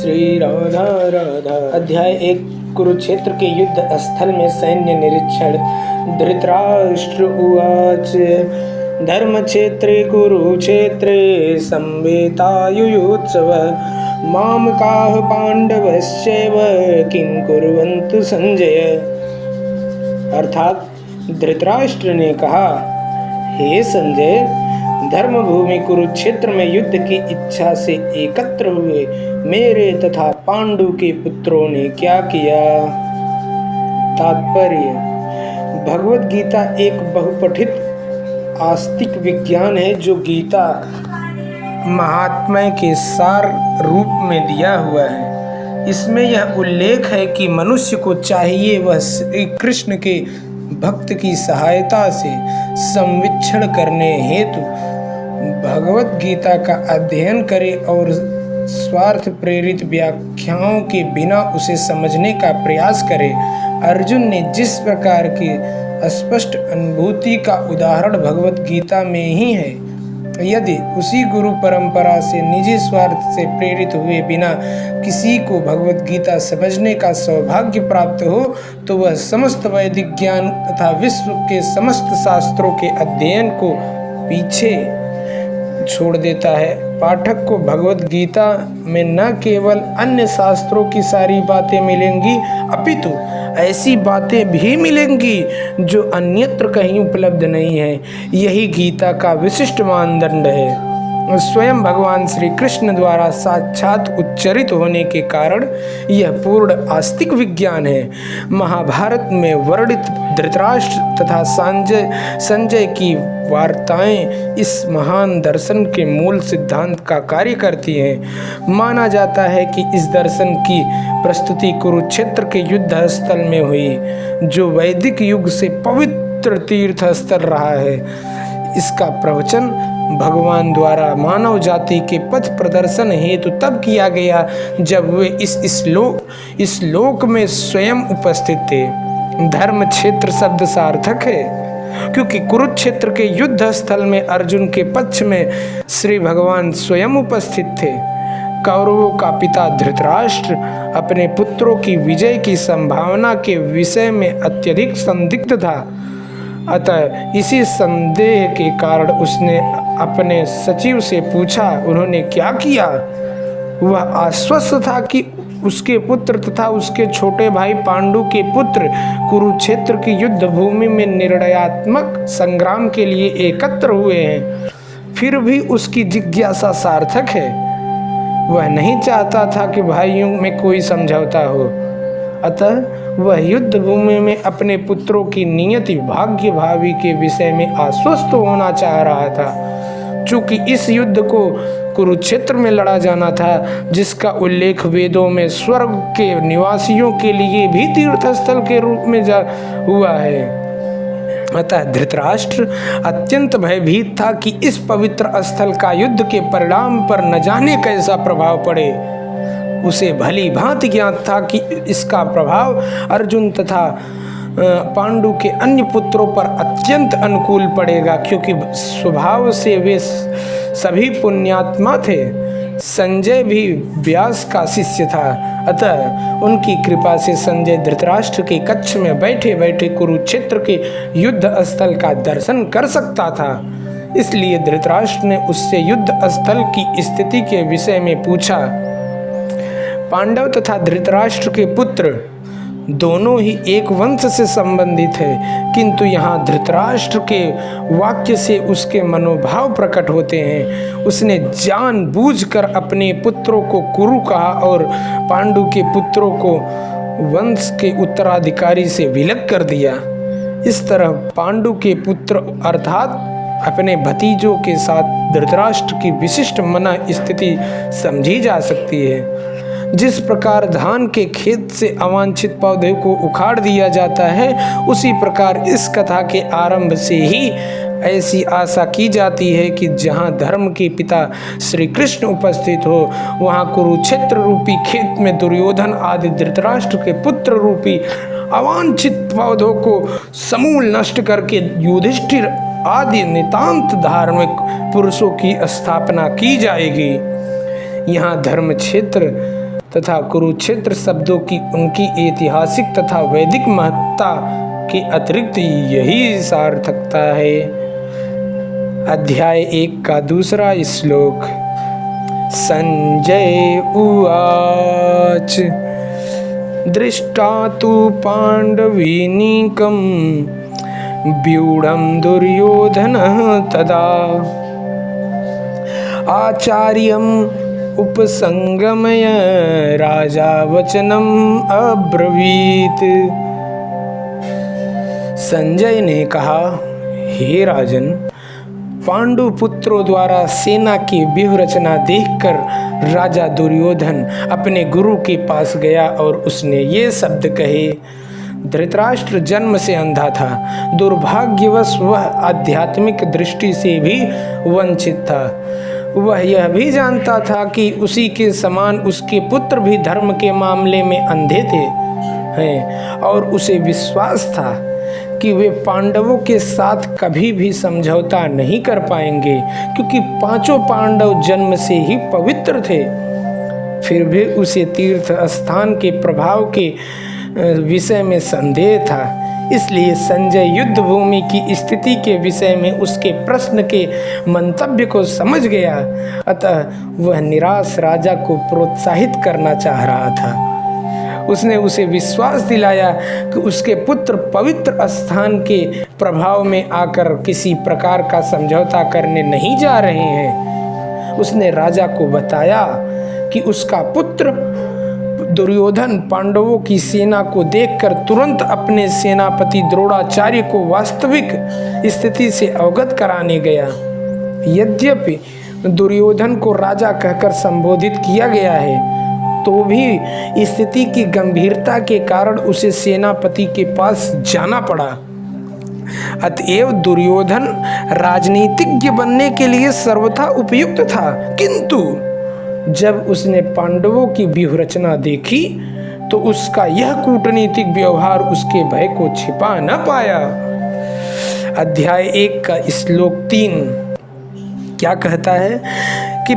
श्री राधा राधा। अध्याय 1। कुरुक्षेत्र के युद्ध स्थल में सैन्य निरीक्षण। धृतराष्ट्र उवाच धर्मक्षेत्रे कुरुक्षेत्रे संवेतायुयुत्सव मामकाः पांडवश्चैव किं कुर्वन्तु संजय। अर्थात धृतराष्ट्र ने कहा, हे संजय, धर्मभूमि कुरुक्षेत्र में युद्ध की इच्छा से एकत्र हुए मेरे तथा पांडु के पुत्रों ने क्या किया। तात्पर्य: भगवद गीता एक बहुपठित आस्तिक विज्ञान है जो गीता महात्म्य के सार रूप में दिया हुआ है। इसमें यह उल्लेख है कि मनुष्य को चाहिए वह श्री कृष्ण के भक्त की सहायता से संविक्षण करने हेतु भगवत गीता का अध्ययन करे और स्वार्थ प्रेरित व्याख्याओं के बिना उसे समझने का प्रयास करे। अर्जुन ने जिस प्रकार की स्पष्ट अनुभूति का उदाहरण भगवत गीता में ही है, यदि उसी गुरु परंपरा से निजी स्वार्थ से प्रेरित हुए बिना किसी को भगवत गीता समझने का सौभाग्य प्राप्त हो तो वह समस्त वैदिक ज्ञान तथा विश्व के समस्त शास्त्रों के अध्ययन को पीछे छोड़ देता है। पाठक को भगवत गीता में न केवल अन्य शास्त्रों की सारी बातें मिलेंगी, अपितु ऐसी बातें भी मिलेंगी जो अन्यत्र कहीं उपलब्ध नहीं है। यही गीता का विशिष्ट मानदंड है। स्वयं भगवान श्री कृष्ण द्वारा साक्षात उच्चरित होने के कारण यह पूर्ण आस्तिक विज्ञान है। महाभारत में वर्णित धृतराष्ट्र तथा संजय की वार्ताएं इस महान दर्शन के मूल सिद्धांत का कार्य करती हैं। माना जाता है कि इस दर्शन की प्रस्तुति कुरुक्षेत्र के युद्ध स्थल में हुई, जो वैदिक युग से पवित्र तीर्थ स्थल रहा है। इसका प्रवचन भगवान द्वारा मानव जाति के पथ प्रदर्शन हेतु तब किया गया जब वे इस लोक में स्वयं उपस्थित थे। धर्म क्षेत्र शब्द सार्थक है क्योंकि कुरुक्षेत्र के युद्ध स्थल में अर्जुन के पक्ष में श्री भगवान स्वयं उपस्थित थे। कौरवों का पिता धृतराष्ट्र अपने पुत्रों की विजय की संभावना के विषय में अत्यधिक संदिग्ध था। अतः इसी संदेह के कारण उसने अपने सचिव से पूछा, उन्होंने क्या किया। वह आश्वस्त था कि उसके पुत्र तथा उसके छोटे भाई पांडु के पुत्र कुरुक्षेत्र की युद्ध भूमि में निर्णयात्मक संग्राम के लिए एकत्र हुए हैं। फिर भी उसकी जिज्ञासा सार्थक है। वह नहीं चाहता था कि भाइयों में कोई समझौता हो, अतः वह युद्ध भूमि में अपने पुत्रों की नियति भाग्य भावी के विषय में आश्वस्त होना चाह रहा था। चूंकि इस युद्ध को कुरुक्षेत्र में लड़ा जाना था, जिसका उल्लेख वेदों में स्वर्ग के निवासियों के लिए भी तीर्थस्थल के रूप में हुआ है, अतः धृतराष्ट्र अत्यंत भयभीत था कि इस पवित्र स्थल का युद्ध के परिणाम पर न जाने कैसा प्रभाव पड़े। उसे भली भांति ज्ञात था कि इसका प्रभाव अर्जुन तथा पांडु के अन्य पुत्रों पर अत्यंत अनुकूल पड़ेगा, क्योंकि स्वभाव से वे सभी पुण्यात्मा थे। संजय भी व्यास का शिष्य था, अतः उनकी कृपा से संजय धृतराष्ट्र के कक्ष में बैठे बैठे कुरुक्षेत्र के युद्ध स्थल का दर्शन कर सकता था। इसलिए धृतराष्ट्र ने उससे युद्ध स्थल की स्थिति के विषय में पूछा। पांडव तथा धृतराष्ट्र के पुत्र दोनों ही एक वंश से संबंधित है, किंतु यहाँ धृतराष्ट्र के वाक्य से उसके मनोभाव प्रकट होते हैं। उसने जानबूझकर अपने पुत्रों को कुरु कहा और पांडु के पुत्रों को वंश के उत्तराधिकारी से विलग कर दिया। इस तरह पांडु के पुत्र अर्थात अपने भतीजों के साथ धृतराष्ट्र की विशिष्ट मन स्थिति समझी जा सकती है। जिस प्रकार धान के खेत से अवांछित पौधे को उखाड़ दिया जाता है, उसी प्रकार इस कथा के आरंभ से ही ऐसी आशा की जाती है कि जहाँ धर्म के पिता श्री कृष्ण उपस्थित हो, वहाँ कुरुक्षेत्र रूपी खेत में दुर्योधन आदि धृतराष्ट्र के पुत्र रूपी अवांछित पौधों को समूल नष्ट करके युधिष्ठिर आदि नितांत धार्मिक पुरुषों की स्थापना की जाएगी। यहाँ धर्म क्षेत्र तथा कुरुक्षेत्र शब्दों की उनकी ऐतिहासिक तथा वैदिक महत्ता के अतिरिक्त यही सार्थकता है। अध्याय 1 का दूसरा श्लोक। संजय उवाच दृष्टा तु पाण्डवीनीकं व्यूढं दुर्योधनः तदा आचार्यम् उपसंगमय राजा वचनम अब्रवीत। संजय ने कहा, हे राजन, पांडु पुत्रों द्वारा सेना की व्यूह रचना देखकर राजा दुर्योधन अपने गुरु के पास गया और उसने ये शब्द कहे। धृतराष्ट्र जन्म से अंधा था। दुर्भाग्यवश वह आध्यात्मिक दृष्टि से भी वंचित था। वह यह भी जानता था कि उसी के समान उसके पुत्र भी धर्म के मामले में अंधे हैं और उसे विश्वास था कि वे पांडवों के साथ कभी भी समझौता नहीं कर पाएंगे, क्योंकि पांचों पांडव जन्म से ही पवित्र थे। फिर भी उसे तीर्थ स्थान के प्रभाव के विषय में संदेह था। इसलिए संजय युद्ध भूमि की स्थिति के विषय में उसके प्रश्न के मंतव्य को समझ गया। अतः वह निराश राजा को प्रोत्साहित करना चाह रहा था। उसने उसे विश्वास दिलाया कि उसके पुत्र पवित्र स्थान के प्रभाव में आकर किसी प्रकार का समझौता करने नहीं जा रहे हैं। उसने राजा को बताया कि उसका पुत्र दुर्योधन पांडवों की सेना को देखकर तुरंत अपने सेनापति द्रोणाचार्य को वास्तविक स्थिति से अवगत कराने गया। यद्यपि दुर्योधन को राजा कहकर संबोधित किया गया है, तो भी स्थिति की गंभीरता के कारण उसे सेनापति के पास जाना पड़ा। अतएव दुर्योधन राजनीतिज्ञ बनने के लिए सर्वथा उपयुक्त था, किंतु जब उसने पांडवों की व्यूह रचना देखी तो उसका यह कूटनीतिक व्यवहार उसके भय को छिपा न पाया। अध्याय 1 का श्लोक 3 क्या कहता है कि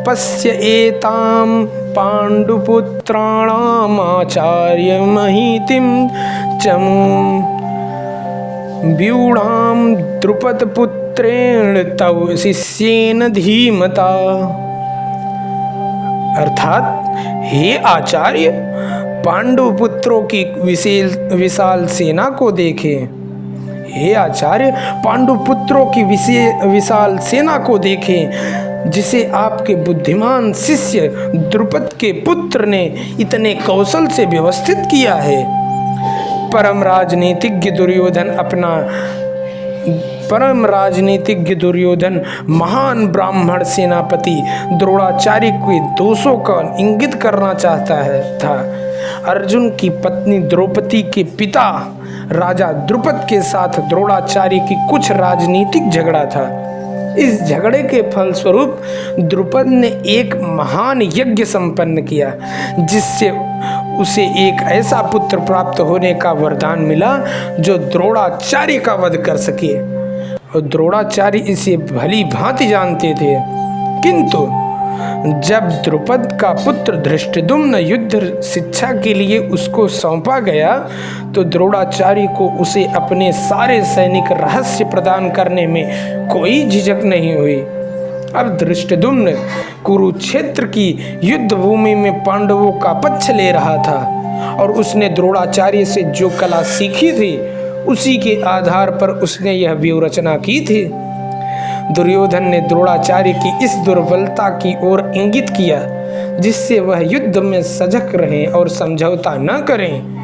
पश्य एताम पांडुपुत्राणाम आचार्य महितिम चमूम व्यूढ़ाम द्रुपद पुत्रेण तव शिष्येन धीमता। अर्थात, हे आचार्य, पांडु पुत्रों की विशाल सेना को देखे। हे आचार्य, पांडु पुत्रों की विशाल सेना को देखें, जिसे आपके बुद्धिमान शिष्य द्रुपद के पुत्र ने इतने कौशल से व्यवस्थित किया है। परम राजनीतिज्ञ दुर्योधन महान ब्राह्मण सेनापति द्रोणाचार्य के दोषों का इंगित करना चाहता था। अर्जुन की पत्नी द्रौपदी के पिता राजा द्रुपद के साथ द्रोणाचार्य की कुछ राजनीतिक झगड़ा था। इस झगड़े के फलस्वरूप द्रुपद ने एक महान यज्ञ संपन्न किया, जिससे उसे एक ऐसा पुत्र प्राप्त होने का वरदान मिला जो द्रोणाचार्य का वध कर सके। और द्रोणाचार्य इसे भली भांति जानते थे। किंतु जब द्रुपद का पुत्र धृष्टद्युम्न युद्ध शिक्षा के लिए उसको सौंपा गया, तो द्रोणाचार्य को उसे अपने सारे सैनिक रहस्य प्रदान करने में कोई झिझक नहीं हुई। अब धृष्टद्युम्न कुरुक्षेत्र की युद्ध भूमि में पांडवों का पक्ष ले रहा था और उसने द्रोणाचार्य से जो कला सीखी थी, उसी के आधार पर उसने यह व्यूह रचना की थी। दुर्योधन ने द्रोणाचार्य की इस दुर्बलता की ओर इंगित किया, जिससे वह युद्ध में सजग रहें और समझौता न करें।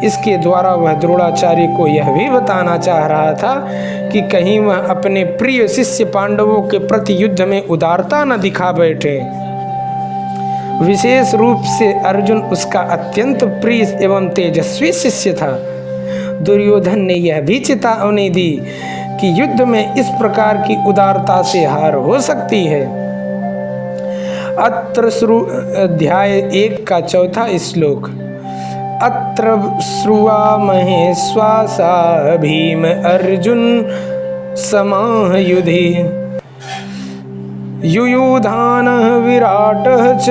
इसके द्वारा वह द्रोणाचार्य को यह भी बताना चाह रहा था कि कहीं वह अपने प्रिय शिष्य पांडवों के प्रति युद्ध में उदारता न दिखा बैठे। विशेष रूप से अर्जुन उसका अत्यंत प्रिय एवं तेजस्वी शिष्य था। दुर्योधन ने यह भी चेतावनी दी कि युद्ध में इस प्रकार की उदारता से हार हो सकती है। अध्याय 1 का 4था श्लोक। अत्र श्रुवामहे श्वासा भीम अर्जुन समायुधि युयुधानः विराटः च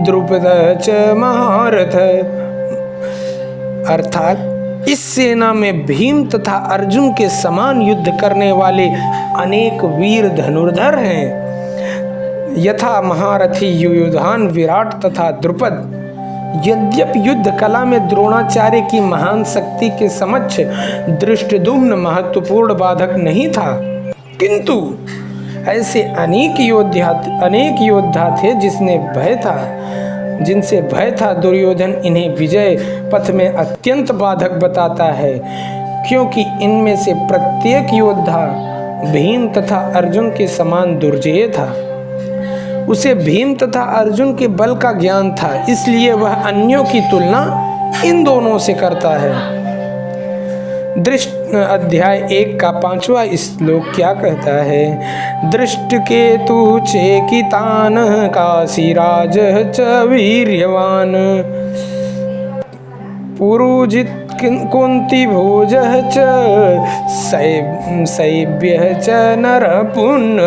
द्रुपदः च महारथ। अर्थात इस सेना में भीम तथा अर्जुन के समान युद्ध करने वाले अनेक वीर धनुर्धर हैं। यथा महारथी युयुधान, विराट तथा द्रुपद। यद्यपि युद्ध कला में द्रोणाचार्य की महान शक्ति के समक्ष धृष्टद्युम्न महत्वपूर्ण बाधक नहीं था, किंतु ऐसे अनेक योद्धा थे जिनसे भय था। दुर्योधन इन्हें विजय पथ में अत्यंत बाधक बताता है, क्योंकि इनमें से प्रत्येक योद्धा भीम तथा अर्जुन के समान दुर्जेय था। उसे भीम तथा अर्जुन के बल का ज्ञान था, इसलिए वह अन्यों की तुलना इन दोनों से करता है। अध्याय 1 का 5वां श्लोक क्या कहता है? दृष्टकेतु चेकितान काशीराज च वीर्यवान पुरुजित कुंतीभोजः च शैब्यः च नरपुण्य।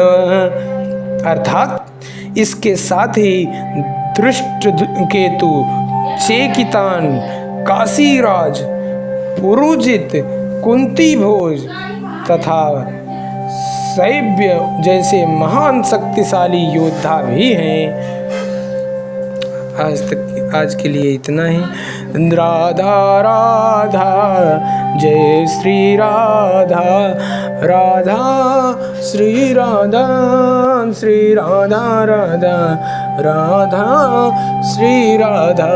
अर्थात इसके साथ ही दृष्टकेतु, चेकितान, काशीराज, पुरुजित, कुंतीभोज तथा शैब्य जैसे महान शक्तिशाली योद्धा भी हैं। आज के लिए इतना ही। राधा राधा जय श्री राधा, राधा श्री राधा, श्री राधा राधा, राधा श्री राधा,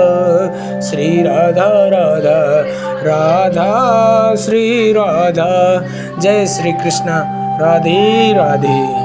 श्री राधा राधा, राधा श्री राधा। जय श्री कृष्ण। राधे राधे।